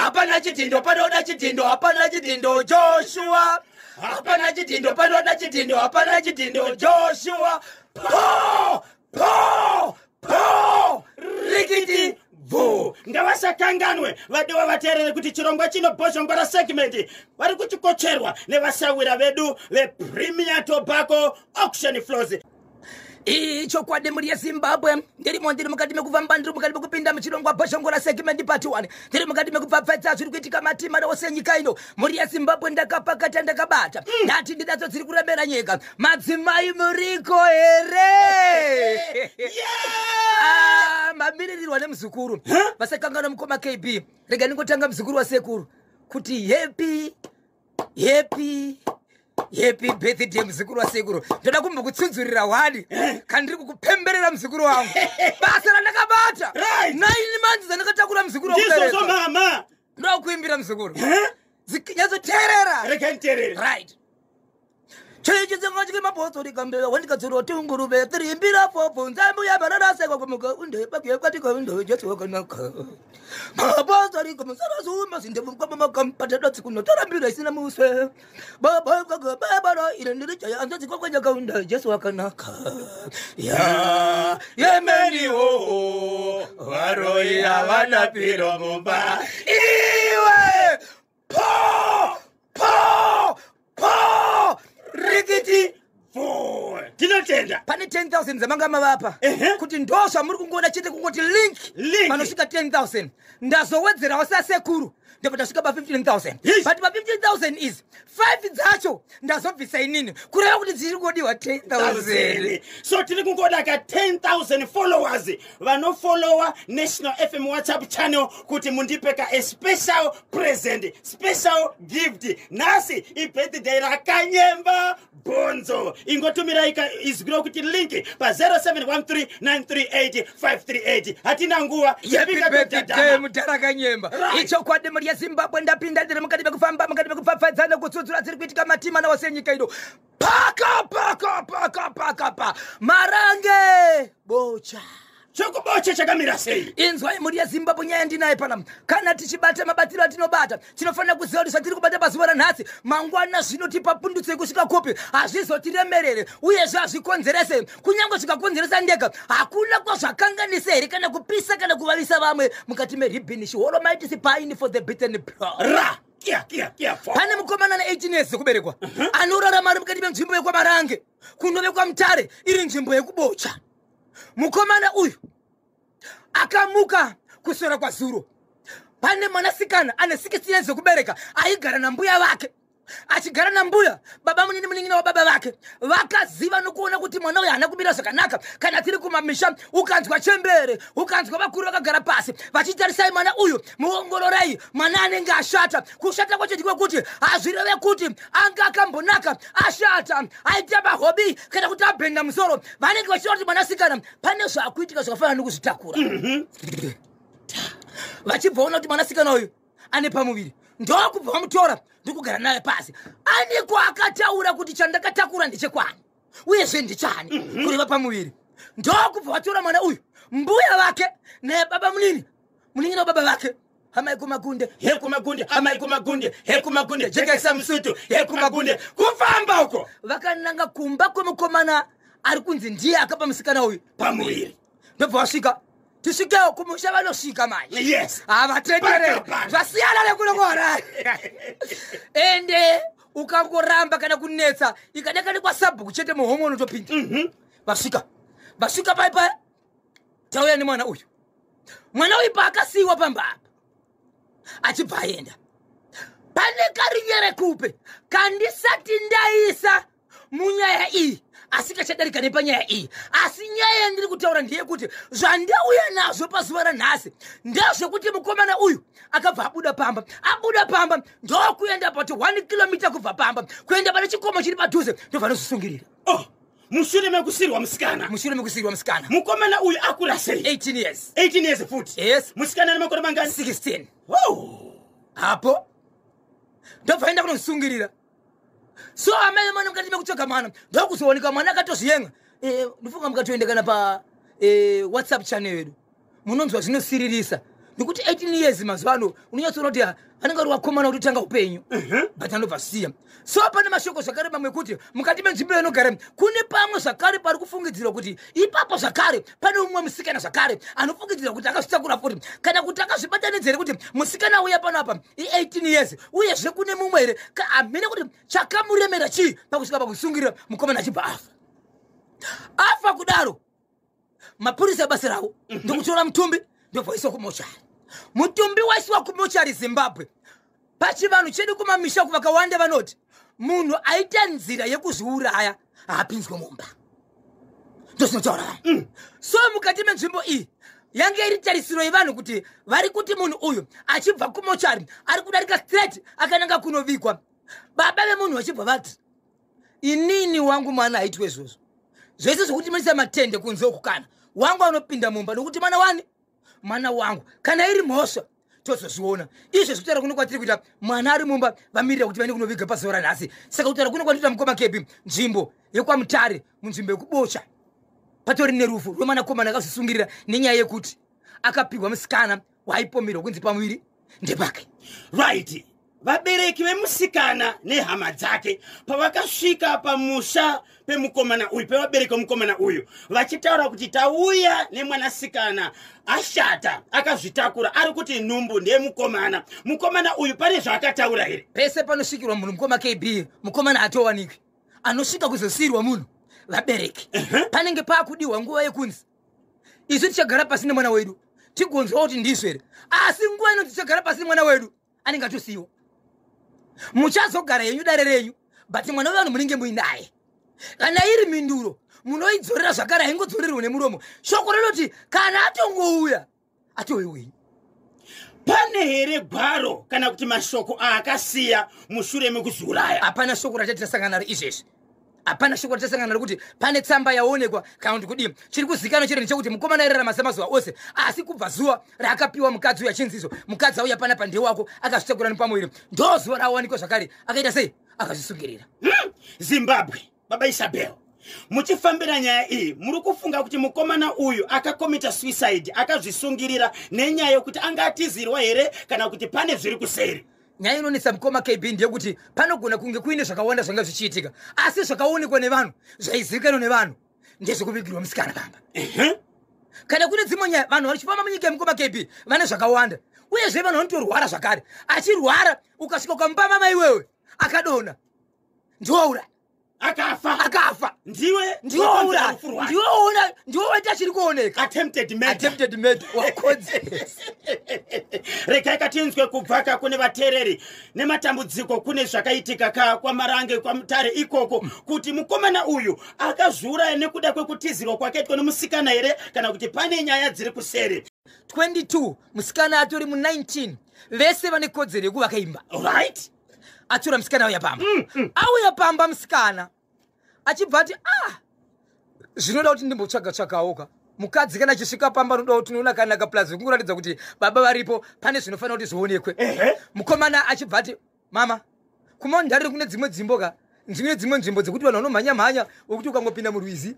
hapana chitindo panoda chitindo hapana chitindo Joshua hapana chitindo panoda chitindo hapana chitindo Joshua po rikiti vo ngavasakanganwe vadewa vateerere kuti chirongwa chino bhoshongora segment vari kuchikocherwa nevasawira vedu vePremier Tobacco Auction Flows. Icho kwade muri yeZimbabwe ndiri mukati mekuvamba ndiri mukati mekupinda muchirongwa bhoshongora segment part 1 ndiri mukati mekupfapfadza zviri kuitika matima ose nyika ino muri yeZimbabwe ndakapakata ndakabata ndati ndidadzo dziri kurembera nyika madzimai muriko here mabiririrwa nemuzukuru vasakangana mukoma KB rega ningotanga muzukuru wasekuru kuti happy birthday muzukuru wasekuru ndoda kumba kutsunzurira wadi kandiri kukupemberera muzukuru wangu basa randakabata 9 months dzandakatakura muzukuru wangu mama ndoda kuimbira muzukuru zikinyazoteerera rega nteerere right Chechizanga chikima poso likambela wandikadzoro tungurube trimbira popo nzambu ya barara sekwa kumuka unde pakye katika unde Jesu wakanaka maboso likamsara zuma sinde mukama makampata dotsi kuno torambira isina muswe baba baba ile ndiricha anzazi kwa kwanya kaunda Jesu wakanaka ya yemeni ho waroi avana piro mumba iwe po rikiti vo tinotenda pane 10,000 zamangama vapa kuti ndosva muri kungoona chete kungoti link panosvika 10,000 ndazowedzerawo sasekuru ndipo tasvika pa 15,000 but pa 15,000 is 5 dzacho ndazobvisa inini kureva kuti dziri kodiwa 10,000 so tiri kungoda ka 10,000 followers vanofollowa National FM WhatsApp channel kuti mundipe ka a special present special gift nasi ibirthday rakanyemba bonzo ingotumira izwiro kuti link pa 0713938538 hatina nguva yapika birthday mutarakanyemba icho kwade muri yeZimbabwe ndapinda ndiri mukati mekufamba mukati mekupfapfadzana kutsudzura dziri kuitika matima naose nyika ino paka marange bocha chokubocha chakamira sei inzwai muri yeZimbabwe nyaya ndinaye panapa kana tichibata mabatiro atinobata tinofanira kuziva kuti zvatiri kubata pazuva ranhasi mangwana zvinotipa pundutso yekusvika kopi hazvizotiremerere uyezve hazvikonzerese kunyange zvikakonzeresa ndega hakuna kwazvakanganisa here kana kupisa kana kuvavisa vamwe mukati meribhini shihoromaitisi paini for the beaten ra pane mukomana na18 years kuberekwa anorarama ari mukati menzvimbo yekwamarange kunovekwa mutare iri nzvimbo yekubocha mukomana uyu akamuka kusora kwazuro pane mwanasikana ane 16 years kubereka aigara nambuya vake achigara nambuya baba munini muningina wa baba vake vakaziva nokuona kuti mwana uyu hana kumira zvakanaka kana tiri kumamisha ukanzwa chembere ukanzwa vakuru vakagara pasi vachitarisai mwana uyu muongororai mwana anenge ashata kushata kwacho ndiko kuti hazvireve kuti anga akambonaka ashata aita mahobi kana kuti abhenda musoro vanenge vachiona kuti mwanasikana pane zvakuitika zvakafanana nokuzvitakura vachibvaona kuti mwanasikana uyu ane pamuviri ndokubva vamutora ndikugara naye pasi aniko akataura kuti chandakatakura ndechekwani uyezve ndichani kureva pamuviri ndokubva vatora mwana uyu mbuya vake nebaba muningina baba vake hamaikumagunde hekumagunde jekesa msutu hekumagunde kufamba uko vakananga kumba kwemukomana ari kunzi ndiye akapa musikana uyu pamuviri ndobva vasvika tisvikewo kumusha vanosvika manje yes avatenderere zvasiyana nekunongora ende ukangoramba kana kunetsa ikadekani kwasabhuku chete muhomono topinda vasvika paipa tauya nemwana uyu paakasiyiwa pambapa achibva aenda pane karinyere kupe kandisati ndaisa munyaya iyi asi kachadarika nepanyaya iyi asi nyaya yandiri kutaura ndeye kuti zvandauya nazvo pazuva ranhasi ndezvekuti mukomana uyu akabva abuda pamba ndokuenda pati 1 kilomita kubva pamba kuenda pane chikomo chiri padhuze ndobva nozvisungirira mushure mekusirwa musikana mukomana uyu akura sei 18 years futi yes musikana ane makore mangani 16 hapo ndobva enda kunozvisungirira so amene mwana mukati mekutsvaga mwana ndokuzooneka mwana akatozviyenga ndifunga mukatoendekana pa WhatsApp channel yedu munonzwa zvinosiririsa Nikuti 18 years mazwano unyatsoona kuti anenge ari wakomana kuti tanga upenyu but anobva siya. So pane mashoko zvakare mamwe kuti mukati menzvimbo inogara kune pamwe zvakare pari kufungidzirwa kuti ipapo zvakare pane umwe musikana zvakare anofungidzirwa kuti akazvitakura futi kana kuti akazvibatanidza kuti musikana uya pano apa 18 years uyezve kune mumwe here amene kuti chakamuremera chii pakusvika pakusungirira mukomana achibva afa kudaro. Mapurisa basa rawo ndokutora mutumbi ndobvaiswa kumochari. Mutumbi waiswa kumochari Zimbabwe. Pachivanhu chedu kumamisha vakawanda vanoti munhu aita nzira yekuzviuraya haapinzwe mumba. Ndosinotaura. So mukati menzvimbo iyi yange iri tarisiro yevanhu kuti vari kuti munhu uyu achibva kumochari ari kudarika straight akananga kunovigwa. Baba vemunhu vachibva vati inini wangu mwana aitwe izvozvo. Zvese zvokuti munisa matende kunze ukukana wangu anopinda mumba nokuti mwana wangu kana iri mhosva tozozviona. Izvo zvekutaura kuno kwatiri kuita mwana ari mumba vamirira kuti vaende kunoviga pazuva ranhasi. Saka kutaura kuno kwatiri mukoma kepi nzvimbo yekwamutare munzvimbo yekubocha patori nerufu rwemwanakomana akazvisungirira nenyaya yekuti akapihwa musikana waaipomerwa kunzi pamuviri ndepake. Right. Vabereki vemusikana nehama dzake pavakasvika pamusha pemukomana uyu pevabereki vemukomana uyu vachitaura kuti tauya nemwanasikana ashata akazvitakura ari kuti nhumbu ndeyemukomana. Mukomana uyu pane zvaakataura here? Pese panosvikirwa munhu mukoma KB mukomana hatowanikwi. Anosvika kuzosiyirwa munhu vabereki. Panenge paakudiwa nguva yekunzi isu tichagara pasi nemwana wedu tigonzwa kuti ndizvo here, asi nguva ino tichagara pasi nemwana wedu anenge atosiyiwa. Muchazogara yenyu dare renyu but mwana wevanhu munenge muinaye. Kana iri minduro munoidzorera zvakare haingodzorerwa nemuromo. Shoko rinoti kana atongouya atoweweni. Pane here gwaro kana kuti mashoko aakasiya mushure mekuzviuraya? Hapana shoko rachatisangana naro izvezvi. Hapana shoko rachatisangana naro kuti pane tsamba yaonekwa kana kuti kudii. Chiri kuzikanwa chete ndechekuti mukomana airarama samazuva ose asi kubva zuva raakapiwa mukadzi uyu achinzi izvo mukadzi auya pana pandeu wako akazvitakura nepamuviri ndozuva raawanikwa zvakare akaita sei akazvisungirira. Zimbabwe baba Isabel muchifambira nyaya iyi muri kufunga kuti mukomana uyu akakomita suicide akazvisungirira nenyaya yokuti anga atizirwa here kana kuti pane zviri kuseri? Nyaya inonetsa mukoma KB ndeyekuti panogona kunge kuine zvakawanda zvanga zvichiitika asi zvakaonekwa nevanhu zvaizivikanwa nevanhu ndezvekuvigirwa musikana pamba. Kana kune dzimwe nyaya vanhu vachifamba munyika yemukoma KB vane zvakawanda uyezve vanhu vanotorwara zvakare. Achirwara ukasvika ukamupa mama iwewe akadona ndiwoura akafa ndiwe waita chiri kuoneka attempted murder wakodze. Rekai katinzwe kubvaka kune vatereri nematambudziko kune zvakaitika kwaMarange kwaMutare ikoko kuti mukomana uyu akazviuraya nekuda kwekutizirwa kwake nemusikana here kana kuti pane nyaya dziri kuseri. 22 musikana atori mu19 vese vane kodzero yekuvaka imba. Right. Atura musikana auya pamba auya pamba musikana achibva ati zvinoda kuti ndimbotsvaka mukadzi kana achisvika pamba noda kuti unoona kanaka plus kungoratidza kuti baba varipo pane zvinofanira kuti zvionekwe. Mukomana achibva ati mama kumaundarire kune dzimwe dzimbo dzimwe nzvimbo dzekuti vanhu vanomhanya wekuti ukangopinda murwizi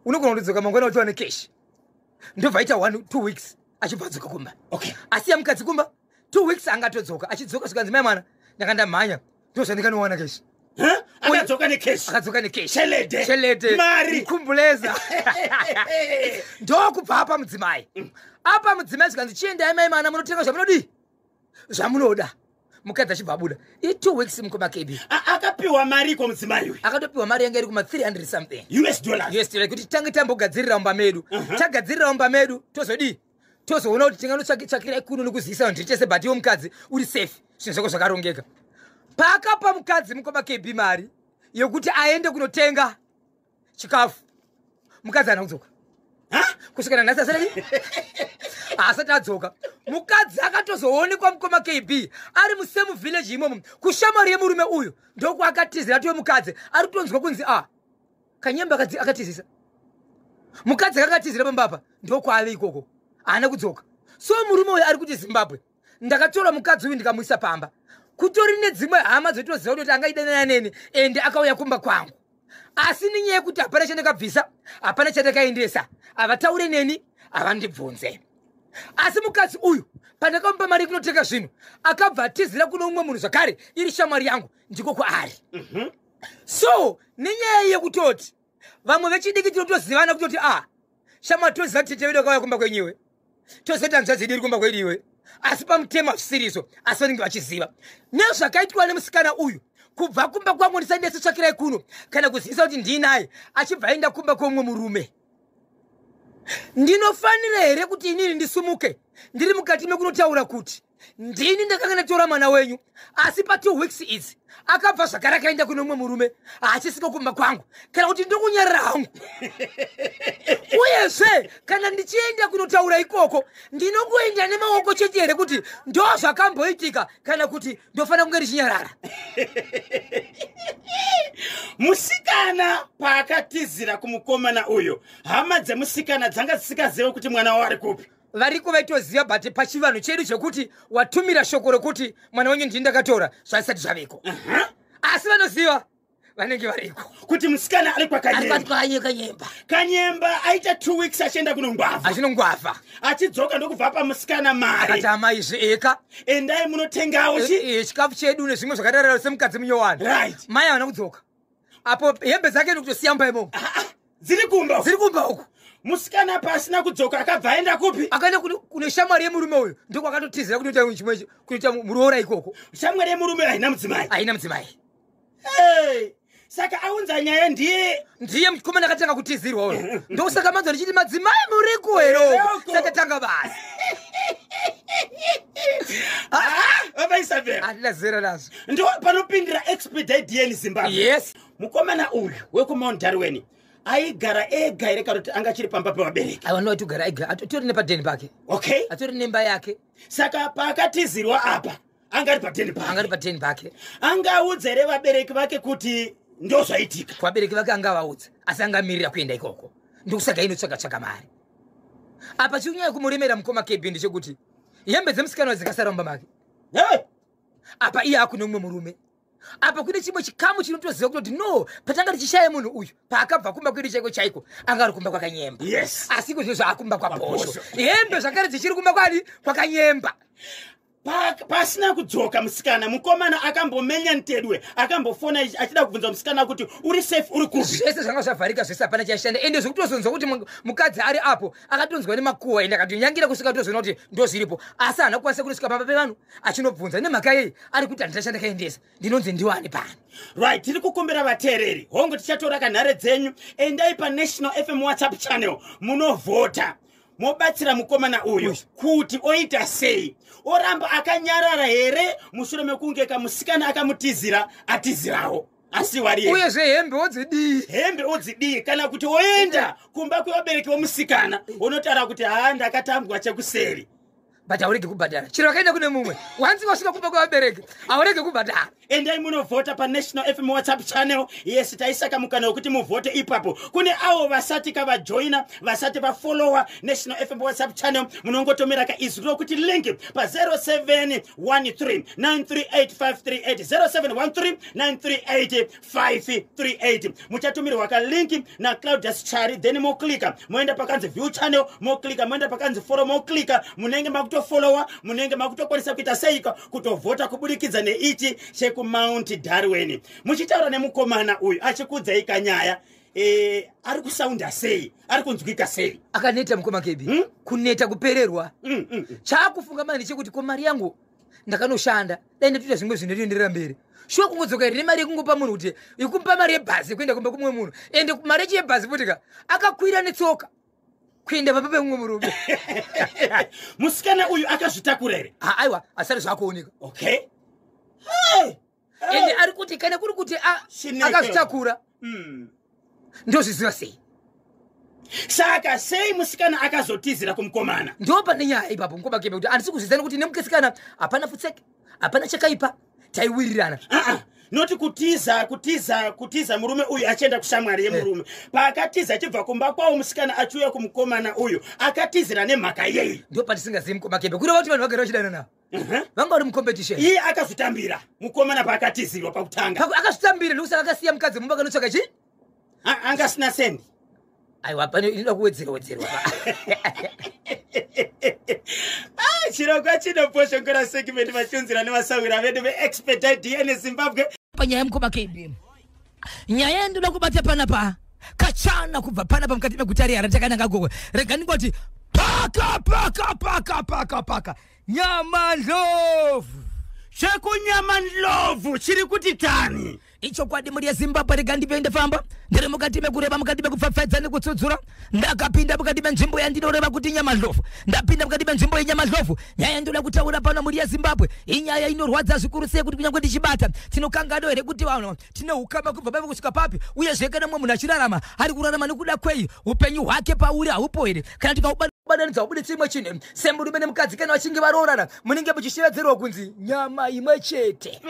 unogona kutodzoka mangwana wachiwane keshi. Ndobva aita 1-2 weeks achibva adzoka kumba. Asiya mukadzi kumba 2 weeks angatodzoka achidzoka zvikanzi mwana ndakandamhanya ndozvandikanowana keshi. Akadzoka nekeshi Chelete mari kumbuleza ndokubva apa mudzimai zvikanzi chiendai mai mana munotenga zvamunodi zvamunoda. Mukadzi achibva abuda 2 weeks mukoma KB akapiwa mari ko mudzimai uyu akatopiwa mari yanga iri kuma 300 something US dollars kuti tange tambogadzirira umba medu. Tagadzirira umba medu tozoona kuti tinganotsvakira ikuno nokuzivisa vanhu tiri tese but iwo mukadzi uri safe zvinhu zvako zvakarongeka. Pakapa mukadzi mukoma KB mari yekuti aende kunotenga chikafu mukadzi ana kudzoka kusvikana nhasi asati adzoka. Mukadzi akatozoonekwa mukoma KB ari musemu village imomo kushamwari yemurume uyu ndokuakatizira tiwe mukadzi ari kutonzwa kunzi kanyemba akatizisa mukadzi akatizira pambapa ndokwaave ikoko haana kudzoka. So murume uyu ari kuti Zimbabwe ndakatora mukadzi uyu ndikamuisa pamba kutori nedzimwe hama dzotoziva kuti angaidanana neni ende akauya kumba kwangu asi nenyaya yekuti hapana chandakabvisa hapana chandakaendesa havataure neni havandibvunze. asi mukadzi uyu pandakampa mari kunoteka zvinhu akabva atizira kuno umwe munhu zvakare iri shamwari yangu ndiko kwaari. So nenyaya yekutoti vamwe vechidiki tinotozivana kutoti shamwari toziva kuti tete vedu vakauya kumba kwenyiwe toziva kuti hanzvadzi yedu iri kumba kwediwe asi pamutema zvisiriso asi vanenge vachiziva nezvakaitwa nemusikana uyu kubva kumba kwangu ndisandesitsvakirai kuno kana kuzivisa kuti ndinaye achibva aenda kumba kwomwe murume. Ndinofanira here kuti inini ndisumuke ndiri mukati mekunotaura kuti ndini ndakanga ndatora mwana wenyu asi pa 2 weeks idzi akabva zvakare akaenda kuno umwe murume achisika kumba kwangu kana kuti ndokunyarira hangu. Uyezve kana ndichienda kunotaura ikoko ndinongoenda nemaoko chete here kuti ndo zvakamboitika kana kuti ndofanira kunge ndichinyarara. Musikana paakatizira kumukomana uyo hama dzemusikana dzanga dzisikazive kuti mwana wari kupi. Variko vaitoziva bhati pachivanhu chedu chekuti watumira shoko rokuti mwana wenyu ndini ndakatora zvaisati zvaveko. Asi vanoziva vanenge variko kuti musikana ari kwakanyemba. Kanyemba aita 2 weeks achienda kunongwavha. Achinongwavha achidzoka ndokubva pamusikana mari akati amaizve eka endai munotengawo chikafu chedu nezvimwe zvakadararo semukadzi munyowani. Right. Mai havana kudzoka apo hembe dzake ndokutosiyamba imomo dziri kumba uku. Musikana pasina kudzoka akabva aenda kupi? Akaenda kune shamwari yemurume uyu ndiko akatotizira kunoita chimwe kunoita muroora ikoko. Shamwari yemurume haina mudzimai. Saka aunza nyaya ndiye mukomana akatanga kutizirwa uyu ndosaka manzwa ndichiti madzimai muriko here satatanga basi. Vaisabel handina zera nazvo ndo panopindira expedite DN Zimbabwe. Yes. Mukomana uyu wekumount Darwin aigara ega here kana kuti anga chiri pamba pevabereki. aiwanowa togara ega atori nepadheni pake. Okay. atori nemba yake. Saka paakatizirwa apa anga ari padheni pake. Angaudza here vabereki vake kuti ndo zvaitika. Vabereki vake angavaudza asi angamirira kuenda ikoko ndokusaka inotsvaka mari. Apa chiunyaya kumuremera mukoma KB ndechekuti hembe dzemusikana dzikasara mumba make. Apa iye akune umwe murume. Apa kune chimwe chikamu chinotoziva kuti no patanga tichishaya munhu uyu paakabva kumba kwedu chaiko anga ari kumba kwakanyemba. Yes. Asi kuzvizvo akumba kwaposho hembe zvakare dzichiri kumba kwakanyemba. Pasina kudzoka musikana mukomana akambomenya ntedwe akambofona achida kubvunza musikana kuti uri safe uri kupi. Zvese zvanga zvavharika zvese hapana chashanda ende zvokutozonzwa kuti mukadzi ari apo akatonzwa nemakuhwa ende akatonyangira kusvika tozona kuti ndo zviripo asi hana kukwanisa kunosvika pamba pevanhu achinobvunza nemhaka yei ari kuti handitashanda kaendesa ndinonzi ndiwani pano. Right, tiri kukumbira vateereri hongu tichatora kanhare dzenyu endai paNational FM WhatsApp channel munovhota mobatsira mukomana uyu kuti oita sei. Oramba akanyarara here mushure mekunge kamusikana akamutizira atizirawo asi wari uyezve hembe odzidii kana kuti oenda kumba kwevabereki vomusikana unotara kuti ndakatambwa chekuseri but aurege kubhadhara chiro akaenda kune mumwe wanzi wasvika kumba kwevabereki aurege kubhadhara. Endai munovhota paNational FM WhatsApp channel. Yes, taisaka mukana wekuti muvhote ipapo. Kune avo vasati kavajoina vasati vafollowa National FM WhatsApp channel munongotomera kaizwi rokuti link pa 0713938538 0713938538 muchatumirwa ka link na Claudius Chari then moklika moenda pakanzi view channel moklika moenda pakanzi follow moklika munenge makutofollowa munenge makutokwanisa kuita seika kutovhota kubudikidza neichi chekumount Darwin. Muchitaura nemukomana uyu achikudzai kanyaya ari kusaunda sei ari kunzwika sei akaneta mukoma KB kuneta kupererwa. Chaakufunga mani chekuti ko mari yangu ndakanoshanda dai ndatoita zvimwe zvinoenderera mberi shuwa kungodzoka iri nemari yekungopa munhu kuti ikumpa mari yebhazi kuenda kumba kumwe munhu ende mari yebhazi futika akakwira netsoka kuenda pamba pemumwe murume. Musikana uyu akazvitakura here? Aiwa asari zvakuoneka. Okay. Ende ari kuti kana kuri kuti akazvitakura ndozviziva sei. Saka sei musikana akazotizira kumukomana? Ndo pane nyaya ipapo mukoma KB kuti handisi kuzvizana kuti nemukesikana hapana futseke hapana chakaipa taiwirirana. Noti kutiza murume uyu achienda kushamwari yemurume. Paakatiza achibva kumba kwawo musikana achiuya kumukomana uyu akatizira nemhaka yei. Ndo patisingazivi mukoma KB kureva kuti vanhu vagara vachidana navo vanga vari mucompetition. Iye akazvitambira mukomana paakatizirwa pakutanga akazvitambira ndokusaka akasiya mukadzi mumba kanotsvaka chii angasina sendi. Aiwa pane inoda kuwedzerwa chirokwa chinoposha nkora segment vachunzira nevasawira vedu veexpedite DNA Zimbabwe. Panyaya mkoma KB. Nyaya ndoda kubata panapa. Kachana kubva panapa mukati megutari aratakana ngagogwe. Rega ndingoti paka. Nyama ndlovu. Chekunyama ndlovu chiri kuti tani. Icho kwadi muri Zimbabwe rega ndipende famba. Ndere mukati mekureba mukati mekupfapfadza nekutsudzura. Ndakapinda mukati menzvimbo yandinoreva kuti nyama ndlovu. Ndapinda mukati menzvimbo yenyama ndlovu. Nyaya ndoda kutaura pano muri Zimbabwe. Inyaya inorwadza zvikuru sei kuti kunyangwe ndichibata. Tinokangado here kuti vanhu tinohukama kubva papi kusvika papi. Uye zvekana mumwe munhu achirarama ari kurarama nekuda kwei upenyu hwake pauri haupo here. Kana tikabadanidza ubuditsi imwe chine semurume nemukadzi kana vachinge varoorana munenge muchishevedzerwa kunzi nyama imwe chete.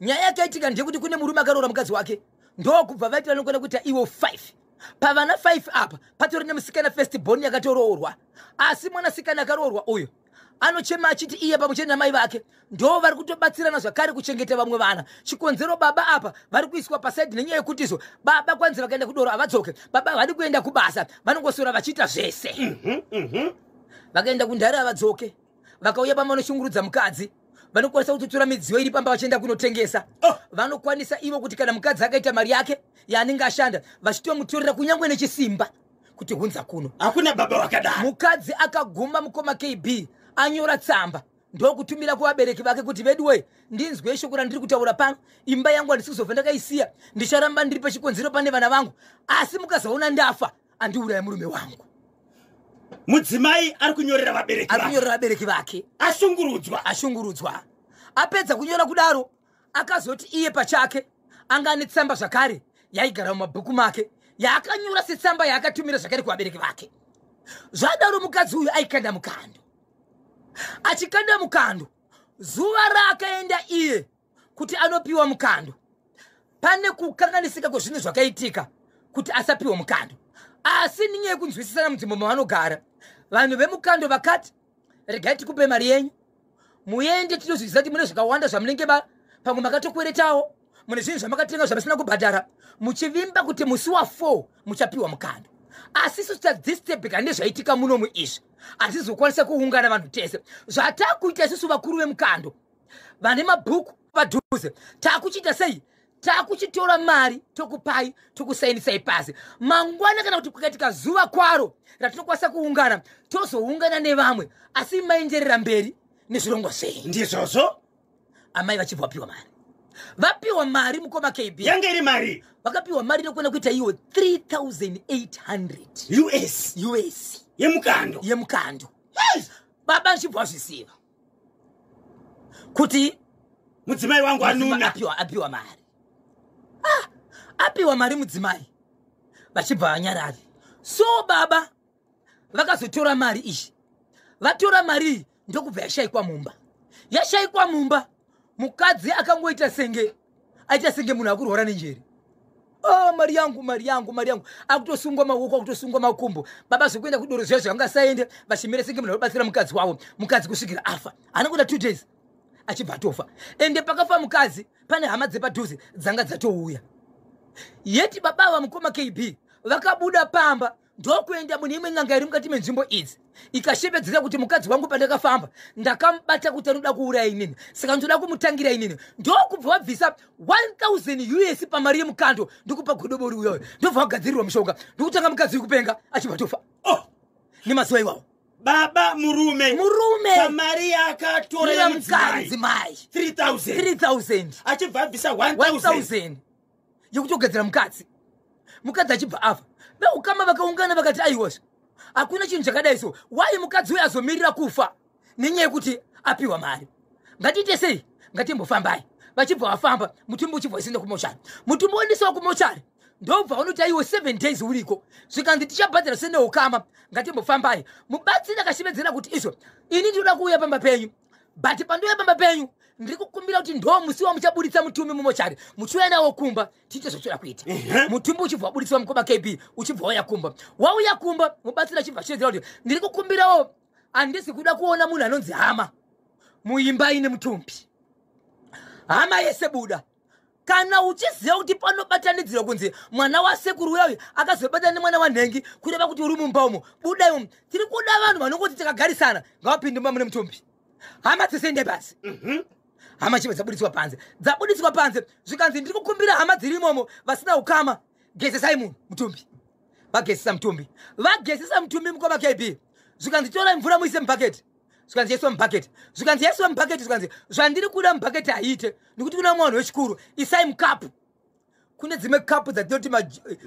Nyaya yakaitika ndekuti kune murume akaroora mukadzi wake. Ndokubva vaiti vanokona kuita iwo 5. Pavana 5 apa patori nemusikana first born yakatoroorwa. Asi mwanasikana akaroorwa uyu anochema achiti iye pamuchena namai vake ndo vari kutobatsirana zvakare kuchengeta vamwe vana. Chikonzero baba apa vari kuiswa pasaidi nenyaya yekutizo baba kwanzi vakaenda kudoro havadzoke. Baba vari kuenda kubasa vanongosora vachiita zvese. Vakaenda kundare havadzoke. Vakauya pamanoshungurudza mukadzi. Vanokwanisa kututura midziyo iri pamba vachienda kunotengesa. Vanokwanisa ivo kuti kana mukadzi akaita mari yake yaanenge ashanda vachitomutorera kunyangwe nechisimba kuti hunza kuno. Hakuna baba wakadaro. Mukadzi akaguma mukoma KB anyora tsamba ndokutumira kuvabereki vake kuti veduwe ndinzwe shoko randiri kutaura pano imba yangu handisizobva ndakaisiya ndicharamba ndiri pachikonzero pane vana vangu asi mukazoona ndafa andiuraya murume wangu. Mudzimai ari kunyorera vabereki vake. Ashungurudzwa. Apedza kunyora kudaro akazoti iye pachake anga ane tsamba zvakare yaigara mumabhuku make yaakanyora setsamba yaakatumira zvakare kuvabereki vake. Zvadaro mukadzi uyu aikanda mukando. Achikanda mukando zuva raakaenda iye kuti anopiwa mukando pane kukanganisika kwezvinhu zvakaitika kuti asapiwa mukando. Asi ninye yekunzwisisana mudzimbo mavanogara vanhu vemukando vakati regai tikupe mari yenyu muende tinozwisisa kuti mune zvakawanda zvamunenge pamwe makatokweretawo mune zvinhu zvamakatenga zvamusina kubhadhara muchivimba kuti musi wa4 muchapiwa mukando. Asi isu tadzistebheka nezvaitika muno muizvi hatizokwanisa kuungana vanhu tese. Zvatakuita isusu vakuru vemukando vane mabhuku padhuze takuchita sei? Takuchitora mari tokupai tokusainisai pasi. Mangwana kana kuti kukatika zuva kwaro ratinokwanisa kuungana tozoungana nevamwe asi mainjerera mberi nezvirongwa zvenyu. Ndizvozvo amai vachibva vapiwa mari mukoma KB. Yange iri mari. Vakapiwa mari inokwana kuita iwo 3,800 US yemukando. Baba nchibva zvisiva kuti mudzimai wangu anuna apiwa mari. Apiwa mari mudzimai vachibva vanyarari. So baba vakazotora mari izvi. Vatora mari ndokubva yashayikwa mumba. Mukadzi akangoita senge munhu akurwara nenjere. Mari yangu akutosungwa maoko akutosungwa makumbo. Baba zokuenda kudoro zviya zvavangasaende vachimira senge munhu anobatsira mukadzi wavo. Mukadzi kusvikira afa anokuda 2 days achibva atofa. Ende pakafa mukadzi pane hama dzepadhuze dzanga dzatouya. Yeti baba vamukoma KB vakabuda pamba ndokuenda mune imwe n'anga iri mukati menzvimbo idzi ikashepedzera kuti mukadzi wangu pandakafamba ndakamubata kuti anoda kuuraya inini saka ndoda kumutangira inini. Ndokubva wabvisa 1,000 US pamari yemukando ndikupa godobori uyoyo ndobva wagadzirirwa mushonga ndokutanga mukadzi kupenga achibva tofa. Nemazuva iwawo baba murume pamari yakatorera mudzimai 3,000 achibva abvisa 1,000 yekutogadzira mukadzi achibva afa. Ukama vakaungana vakati aiwozvo hakuna chinhu chakadai so wai mukadzi uyu azomirira kufa nenyaya yekuti apiwa mari. Ngatiite sei? Ngatimbofambai. Vachibva vafamba mutumbi uchibva uchienda kumochari. Mutumbi uendesawo kumochari ndobva vanoti aiwo 7 days uriko zvikanzi tichabhadhara sene ukama. Ngatimbofambai mubatsiri akashevedzera kuti izvo ini ndinoda kuuya pamba penyu but pandouya pamba penyu ndiri kukumbira kuti ndo musi wamuchabuditsa mutumbi mumochari muchiuya nawo kumba tiite zvotoda kuita. Mutumbi uchibva wabuditswa mukoma KB uchibva wauya kumba. Wauya kumba mubatsiri achibva achevedzera kuti ndiri kukumbirawo handisi kuda kuona munhu anonzi hama muimba ine mutumbi. Hama yese buda. kana uchiziva kuti panobatanidzira kunzi mwana wasekuru uyoyo akazobatana nemwana wanhengi kureva kuti uri mumba umo buda imo tiri kuda vanhu vanongoti tikagarisana ngavapinde mumba mune mutumbi hama dzisende basi hama chive dzabudiswa panze zvikanzi ndiri kukumbira hama dziri imomo vasina ukama gezesai munhu mutumbi vagezesa mutumbi mukoma KB zvikanzi torai mvura muise mubhaketi zvikanzi yeiswa mubhaketi zvikanzi zvandiri kuda mubhaketi haiite nekuti kuna mwanhu wechikuru isai mukapu kune dzimwe kapu dzatinoti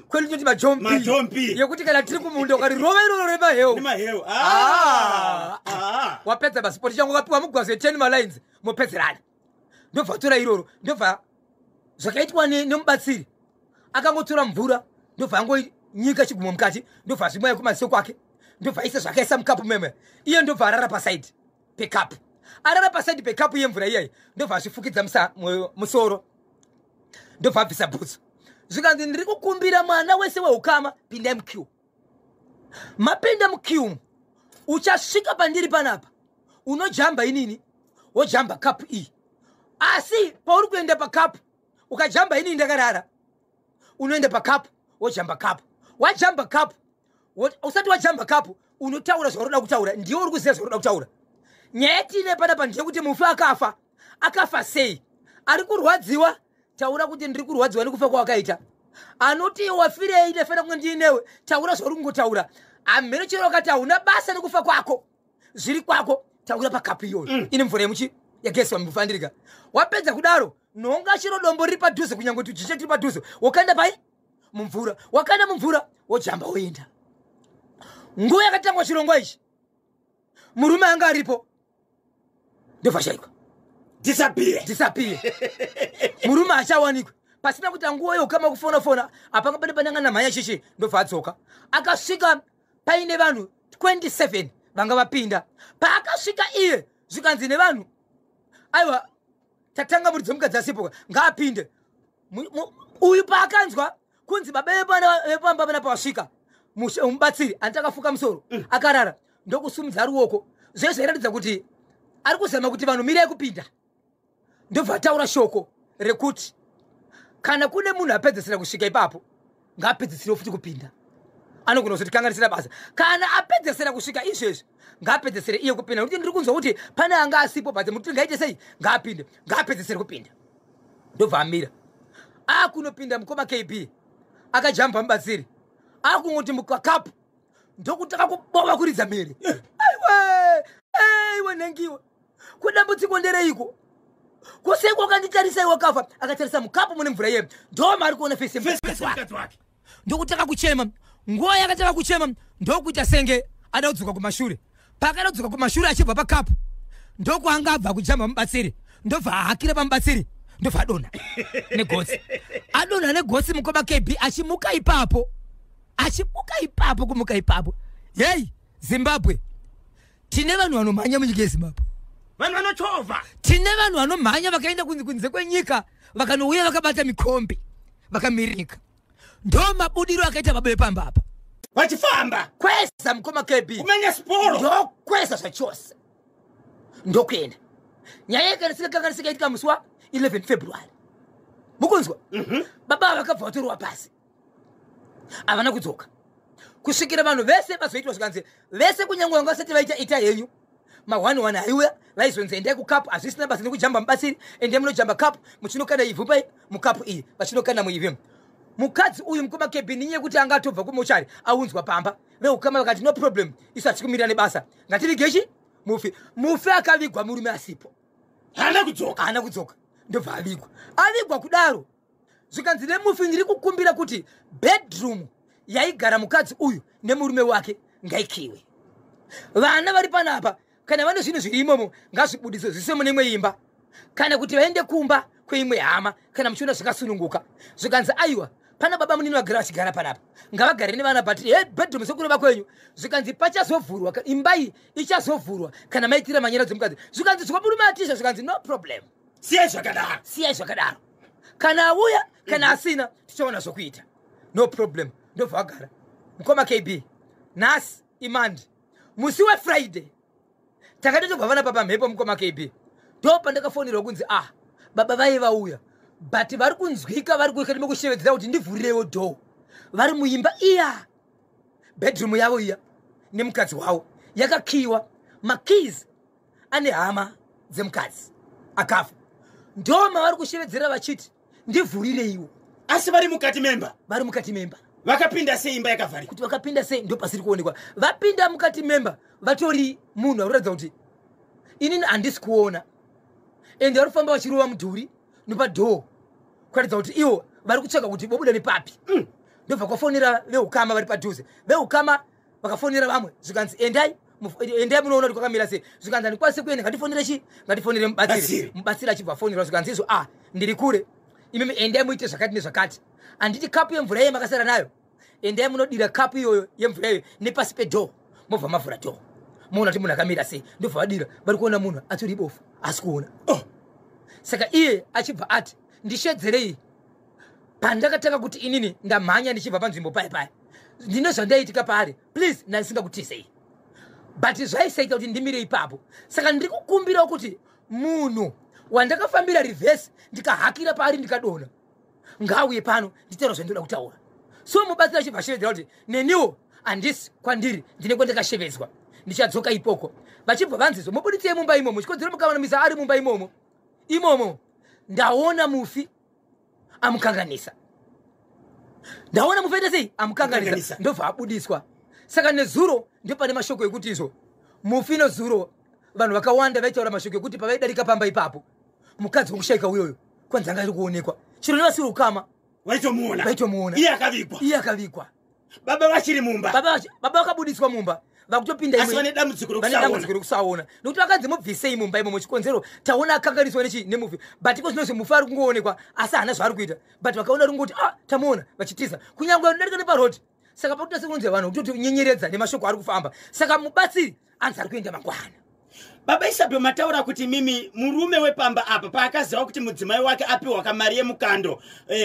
kwedu majombi yekuti kana tiri kumunda ukarirova iroro remaheu wapedza basi poti changu kapiwa mugwazo 10 malines mopedzerana ndobva tora iroro ndobva zvakaitwa nemubatsiri akangotora mvura ndobva angonyika chigumo mukati ndobva zvimwe kumaziso kwake ndobva ise zvakaisa mukapu meme iye ndobva arara pasaidi pekapu yemvura iyayi ndobva azvifukidza musoro ndobva abvisa bhutsu zvikanzi ndiri kukumbira mwana wese weukama pindai mukiu mapinda mukiu uchasvika pandiri panapa unojamba inini wojamba kapu iyi asi pauri kuenda pakapu ukajamba inini ndakarara unoenda pakapu wojamba kapu wajamba kapu usati wajamba kapu unotaura zvaunoda kutaura ndiwe uri kuziva zvaunoda kutaura nyaya tine panapa ndeyekuti mufi akafa sei ari kurwadziwa taura kuti ndiri kurwadziwa nekufa kwawakaita anoti wafirei ndefana kunge ndiinewe taura zvauri kungotaura amhero chero wakati hauna basa nekufa kwako zviri kwako taura pakapu iyoyo ine mvura yemuchi yagesi wamufandirika wapedza kudaro nhonga chiro dombo riri padhuze kunyange kuti jishe tiri padhuze wakaenda pai mumvura wakaenda mumvura wojamba woenda nguva yakatangwa chirongwa ichi murume anga aripo ndobva shaikwa disappear murume achawanikwe pasina kuti nguva yokama kufona apanga pane pananga namhanya chichi ndobva adzoka akasvika paine vanhu 27 vanga vapinda paakasvika iye zvikanzi nevanhu aiwa tatanga muri dzomukadzi asipoka ngaapinde uyu paakanzwa kunzi baba vepamba pana pawasvika mubatsiri anditakafuka musoro akarara ndokusumudza ruoko zvese zvairatidza kuti ari kuzama kuti vanhu mirei kupinda ndobva ataura shoko rekuti kana kune munhu apedzesera kusvika ipapo ngaapedzesere futi kupinda anogona kuzotikanganisira basa kana apedzesera kusvika izvezvi ngaapedzesere iye kupinda nokuti ndiri kunzwa kuti pane anga asipo basa muti ngaite sei ngaapinde ngaapedzesere kupinda ndobva amira akunopinda mukoma KB akajamba mubatsiri akungoti mukakapu ndokutaka kubova kuridza mhere aiwe nengiwe kudambudziko ndereiko kuseko akanditarisa wakafa akatarisa mukapu mune mvura yeye ndoma ari kuona fese wake ndokutaka kuchema nguva yakataka kuchema ndokuita senge ada kudzoka kumashure pakada kudzoka kumashure achibva pakapu ndokuanga abva kujamba mubatsiri ndobva ahakira pamubatsiri ndobva adonha negotsi mukoma KB achimuka ipapo kumuka ipapo yei Zimbabwe tine vanhu vanomhanya munyika yeZimbabwe vanhu vanochovha tine vanhu vanomhanya vakaenda kunze kwenyika vakanouya vakabata mikombe vakamirika ndo mabudiro akaita baba vepamba apa vachifamba kwesa mukoma KB kumenya sporo ndokwesa zvachose ndokuenda nyaya ikanisika itika musi wa 11 February mukunzwa baba vakabva vatorwa pasi havana kudzoka kusvikira vanhu vese vazoitwa zvikanzi vese kunyange vanga vasati vaita ita yenyu ma1 aiuya vaizonzi endai kukapu hazvisina basa nekujamba mubatsiri endai munojamba kapu muchinokanda ivhu pai mukapu iyi vachinokanda muivhemu mukadzi uyu mukoma KB ninye kuti anga atobva kumochari aunzwa pamba veukama vakati no problem isu hatikumirira nebasa ngativigechi mufi akavigwa murume asipo haana kudzoka ndobva avigwa kudaro zvikanzi nemufi ndiri kukumbira kuti bedroom yaigara mukadzi uyu nemurume wake ngaikiwe vana vari panapa kana vane zvinhu zviri imomo ngazvibudise zvise mune imwe imba kana kuti vaende kumba kweimwe hama kana muchiona zvakasununguka zvikanzi aiwa pana baba munini vagara vachigara panapa ngavagare nevana bati bedroom sekureva kwenyu zvikanzi pachazovhurwa imba iyi ichazovhurwa kana maitira manyera dzemukadzi zvikanzi zvikamurume atisha zvikanzi no problem siyai zvakadaro kana auya kana asina tichaona zvokuita no problem ndobva vagara mukoma KB nhasi imandi musi weFriday takatotobva vana papa mhepo mukoma KB ndo pandakafonirwa kunzi baba vai vauya but vari kunzwika vari kuika nemekushevedzera kuti ndivhurirewo dhoo vari muimba iya bedroom yavo iya nemukadzi wavo yakakiwa makeys ane hama dzemukadzi akafa ndo mavari kushevedzera vachiti ndivhurireiwo asi vari mukati memba vakapinda sei imba yakavharika kuti vakapinda sei ndo pasiri kuonekwa vapinda mukati memba vatori munhu arikuratidza kuti inini handisi kuona ende vari kufamba vachirova mudhuri nepadhoo kuratidza kuti ivo vari kutsvaga kuti vobuda nepapi ndobva kwafonera veukama vari padhuze veukama vakafonera vamwe zvikanzi endai munoona kuti kwakamira sei zvikanzi handikwanisi kuenda ngatifonere chii ngatifonere mubatsiri achibva afonera zvikanzi izvo ndiri kure imimi endai muite zvakati nezvakati handiti kapu yemvura iye makasara nayo endai munodira kapu iyoyo yemvura iyoyo nepasi pedhoo mobva mavhura dhoo moona kuti munhu akamira sei ndobva vadira vari kuona munhu atori bofu asi kuona saka iye achibva ati ndishedzerei pandakatanga kuti inini ndamhanya ndichibva panzvimbo paya ndine zvandaitika paari please ndandisingakutizei but zvaisaita kuti ndimire ipapo saka ndiri kukumbirawo kuti munhu wandakafambira reverse ndikahakira paari ndikadona ngauye pano nditaura zvandoda kutaura so mubatsiri achibva ashevedzera kuti neniwo handisi kwandiri ndine kwandakashevedzwa ndichadzoka ipoko vachibva vanzizo mubuditsei mumba imomo chikonzero mukavanamisa ari mumba imomo ndaona mufi amukanganisa ndaona mufi aita sei amukanganisa ndobva abudiswa saka nezuro ndio pane mashoko ekuti izvo mufi nezuro vanhu vakawanda vaitaura mashoko ekuti pavaidarika pamba ipapo mukadzi wokushaika uyoyo kwanzi anga iri kuonekwa chiro nevasiri ukama vaitomuona iye akavigwa baba vachiri mumba baba vakabudiswa mumba vakutopinda vane dambudziko rekusaona nokuti vakanzi mubvisei mumba imomo chikonzero taona akanganiswa nemufi but iko zvinozvi mufi ari kungoonekwa asi hana zvaari kuita but vakaona ringoti tamuona vachitiza kunyange anodarika neparodi saka pakuita sekunonzi vanhu kutoti nyenyeredza nemashoko ari kufamba saka mubatsiri anzi ari kuenda mangwana baba Isabel mataura kuti mimi murume wepamba apa paakaziva kuti mudzimai wake apiwa kamari yemukando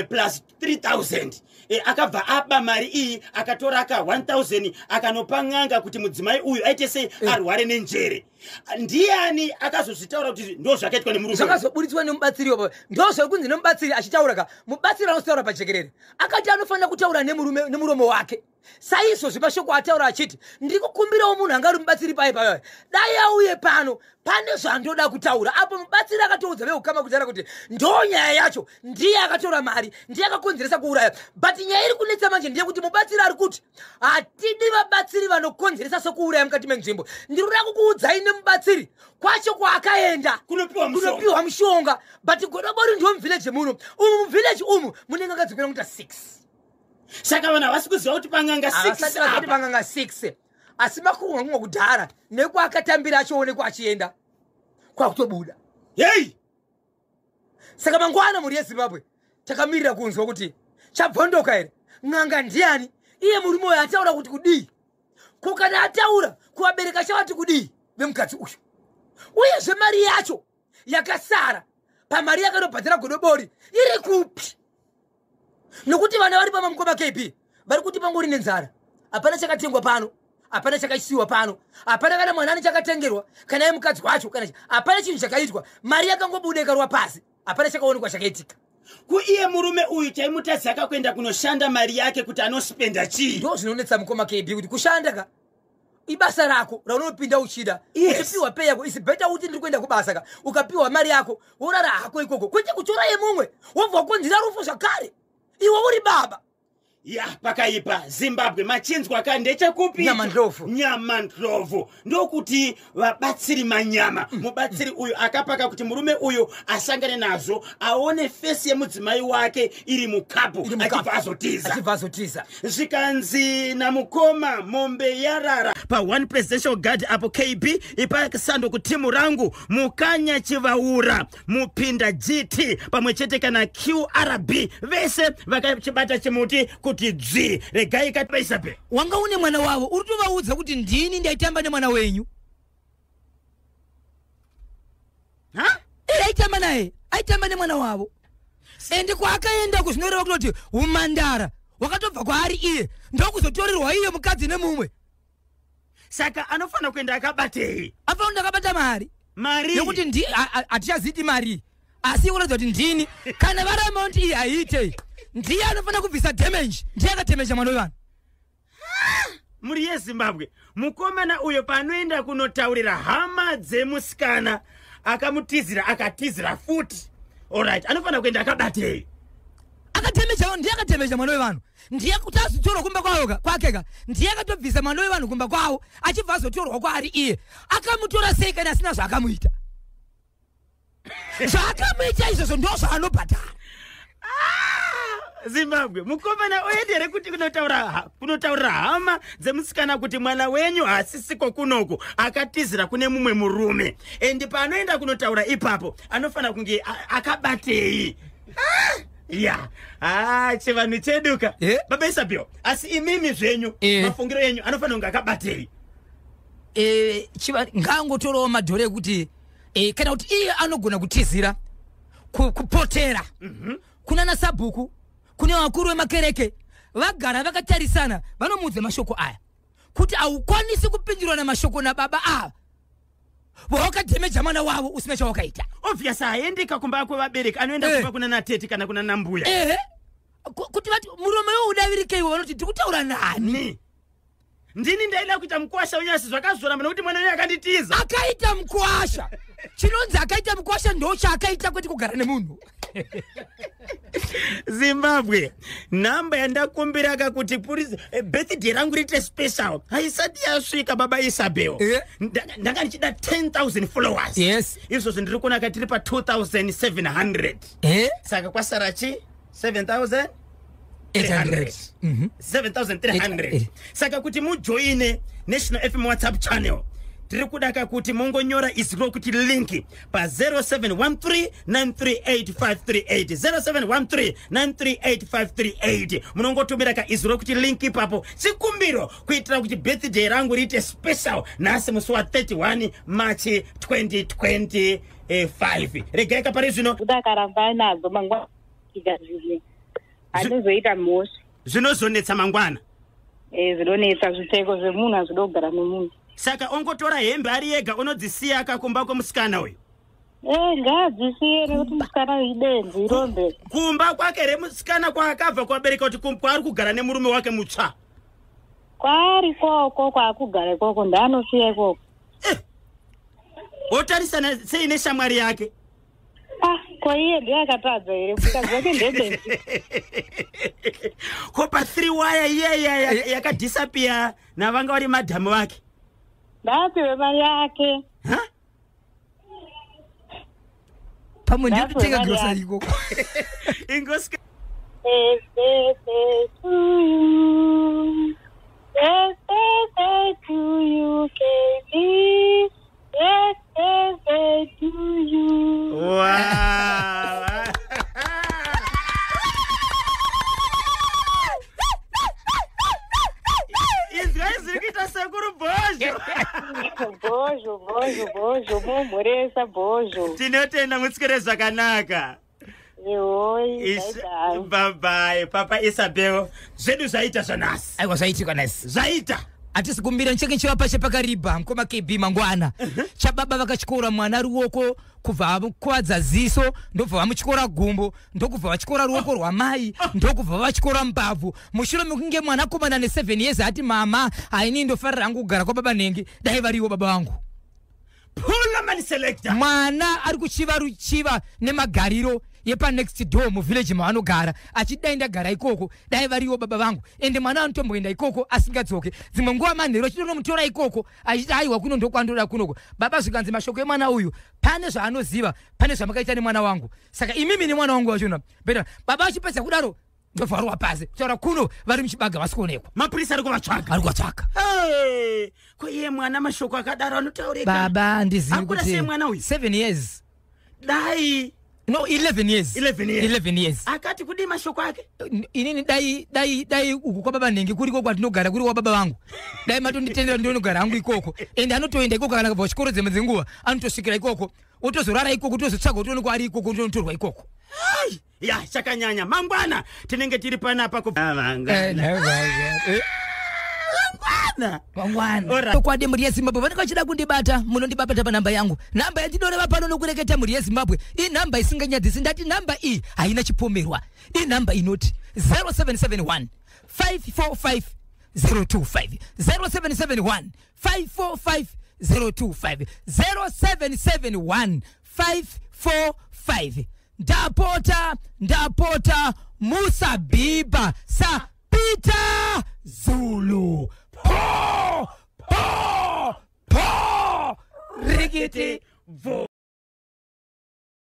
plus 3000 akabva aba mari iyi akatora ka 1000 akanopa n'anga kuti mudzimai uyu aite sei arware nenjere ndiani akazozvitaura kuti ndo zvakaitwa nemurume zvakazoburitswa nemubatsiri wapa ndo zvakunzi nemubatsiri achitaura ka mubatsiri anotaura pajekerere akati anofanira kutaura nemuromo wake saizvo zvemashoko ataura achiti ndiri kukumbirawo munhu anga ari mubatsiri paipayo dai auye pano pane zvandoda kutaura apo mubatsiri akatoudza veukama kutaura kuti ndo nyaya yacho ndiye akatora mari ndiye akakonzeresa kuuraya but nyaya iri kunetsa manje ndeyekuti mubatsiri ari kuti hatidi vabatsiri vanokonzeresa sokuuraya mukati menzvimbo ndinoda kukuudzai nemubatsiri kwacho kwaakaenda kunopiwa mushonga but godobori ndo muvhileji muno umu muvhileji umu munenge akadzikwira kuita 6 saka vanhu havasi kuziva kuti panganga 6 asi makurwa kudhara nekwaakatambira achionekwa achienda kwakutobuda yei saka mangwana muri yezimbabwe takamirira kunzwa kuti chabvondoka here n'anga ndiani iye murume uyo ataura kuti kudii kukana ataura kuvabereka chavati kudii vemukadzi uyu uyezve mari yacho yakasara pamari yakanobhadhira godobori iri kupi nokuti vana vari pamamukoma kp vari kuti pangori nenzara hapana chakatengwa pano hapana chakaisiwa pano hapana kana mwanani chakatengerwa kana yemukadzi wacho kana hapana chinhu chakaitwa mari yakangobuda ikarwa pasi hapana chakaonekwa chakaitika kuiye murume uyu taimutadzaka kuenda kunoshanda mari yake kuti anospenda chii ndo zvinonetsa mukoma kb kuti kushanda ka ibasa rako raunopinda uchida uchipiwa pei yako isi beta kuti ndiri kuenda kubasa ka ukapiwa mari yako worara hako ikoko kwete kutora yemumwe wobva wakonzera rufu zvakare iwe uri baba ya pakaipa Zimbabwe machinzwa ka ndechekupi nyama ndlovu ndokuti vabatsiri manyama mubatsiri uyu akapaka kuti murume uyu asangane nazo aone fesi yemudzimai wake iri mukapu achibvazotiza zvikanzi namukoma mombe yarara pa 1 presidential guard apo KB ipakasando kutimu rangu mukanya chivaura mupinda GT pamwe chete kana QRB vese vakachibata chimuti kuti dzi regai katpaisape wanga une mwana wavo uri tovaudza kuti ndini ndaitamba nemwana wenyu aitamba naye aitamba nemwana wavo ende kwaakaenda kuzvinoreva kutoti umandara wakatobva kwaari iye ndokuzotorerwa iye mukadzi nemumwe saka anofanira kuenda akabatei afanira akabata mari mari yekuti hatichaziti mari asi kuratidza kuti ndini kana Paramount iyi aite ndiye anofana kubvisa damage ndiye akatemesha mwana wevanhu. Muri yeZimbabwe mukomana uyo panoenda kunotaurira hama dzemusikana akamutizira akatizira futi. Alright, anofana kuenda akabatei. Akatemesha ndiye akatemesha mwana wevanhu. Ndiye kuti azotorwa kumba kwawo kwakeka. Ndiye akatobvisa mwana wevanhu kumba kwawo achibva azotorwa kwaari iye. Akamutora sei kana asina zvakamuita. Zvakamuita izvozvo ndo zvaanobhadhara. Zimbabwe mukomana oendere kuti kunotaurira hama dzemusikana kuti mwana wenyu hasisiko kunoko akatizira kune mumwe murume. Endi panoenda kunotaura ipapo anofana kunge akabatei. Ya, chivanhu cheduka. Baba Isabel, asi imimi zvenyu, mafungiro yenyu anofana kunge akabatei. Ngangotorawo madhore kuti kana kuti iye anogona kutizira kupotera kuna nasabhuku kune vakuru vemakereke vagara vakatarisana vanomudze mashoko aya kuti haukwanisi kupindirwa namashoko nababa ava vawakademeja mwana wavo usina chawakaita. Obviously haendeka kumba kwevabereki anoenda kumba kuna nateti kana kuna nambuya. Kuti vati murume weudavirikeiwo vanoti tikutaura nani. Ndini ndaida kuita mkwasha unyasi zvakazora muna kuti mwana wenyu akanditiza. Akaita mkwasha. Chinonzi akaita mkwasha ndo chaakaita kwete kugara nemunhu. Zimbabwe namba yandakumbiraka kuti birthday rangu riite special haisati yasvika Baba Isabel. Ndanga ndichida 10,000 followers. Yes. Izvozvo ndiri kuona katiri pa 2,700. Saka kwasara chi 7,800. 7,300. Saka kuti mujoine National FM WhatsApp channel tiri kudaka kuti mongonyora iziro kuti link pa 0713938538 0713938538 munongotumira ka iziro kuti link ipapo chikumbiro kuitira kuti birthday rangu riite special nasi musi wa 31 March 2025. Regai kapari zvino kudakaramba nadzo mangwana igazvizvi anozoita mhosva zvinozonetsa mangwana. Zvinonetsa zvipfeko zvemunhu hazvida kugara nemunhu. Saka ongotora hembe ari yega unodzisiya akakumba kwemusikana uyu. Ngaadzisiye nekuti musikana idenzi irombe. Kumba kwake remusikana kwaakabva kwabereka kuti kwaari kugara nemurume wake mutsva. Kwaari koko kwaakugara ikoko ndaanosiya ikoko. Otarisana sei neshamwari yake. Kwa iye ndiye akatadza here mukadzi wake ndebenzi. Kopa 3 wire iye yakadisappear navanga vari madhamu vake. Ndapiwe mari yake. Pamwe ndikutenga grocery ikoko. Ingoska. To you, baby. Yes, to you. Wow. Bojo, mumuresa bojo. Tinotenda mutsikire zvakanaka. Bye bye, Papa Isabel. Zvedu zvaita zvanasi. Aiwa zvaitika nasi. Zvaita. Atisi kumbira ncheke chivapashe pakariba mkoma KB mangwana. Chababa vakachikora mwana ruoko kubva vamukwadza ziso ndobva vamuchikora gumbo ndokubva vachikora ruoko rwamai ndokubva vachikora mbabvu. Mushure mekunge mwana komana ne7 years ati mama haini ndofarira hangu kugara kwa baba nengi dai variwo baba vangu. Pula mani selector. Mwana ari kuchiva ruchiva nemagariro yepa next door mu village maanogara achidaenda gara ikoko dai variwo baba vangu ende mwana anotomboenda ikoko asingadzoke dzimwe nguva manhero chinomutora ikoko achiti aiwa kuno ndokwandoda kunoko baba zvikanzi mashoko emwana uyu pane zvaanoziva pane zvamakaita nemwana wangu saka imimi nemwana wangu wachona beta baba achipedza kudaro ndobvarwa pasi kutaura kuno vari muchibaga vasikuonekwa mapurisa ari kuvatsvaka ko iye mwana mashoko akadaro anotaurika baba ndizivi kuti mwana uyu 7 years dai no 11 years 11 years akati kudi mashoko ake inini dai uku kwa baba nengi kuriko kwatinogara kuri kwa baba vangu dai matonditendera ndinogara hangu ikoko ende anotoenda ikoko kana kubva chikoro dzemedzenguva anotosvikira ikoko otozorara ikoko tozotsvaga kuti onekwa ari ikoko ndonotorwa ikoko ya chakanyanya mangwana tinenge tiri panapa Wangwana. Kwa de muri Zimbabwe vanaka chida kundibata munondibata pa namba yangu. Namba yandinora pano nokureketa muri Zimbabwe. I namba isinganyadzisi ndati namba I haina chipomerwa. I namba inoti 0771 545 025 0771 545 025 0771 545 ndapota Musa Biba sa Peter Zulu po rikiti vo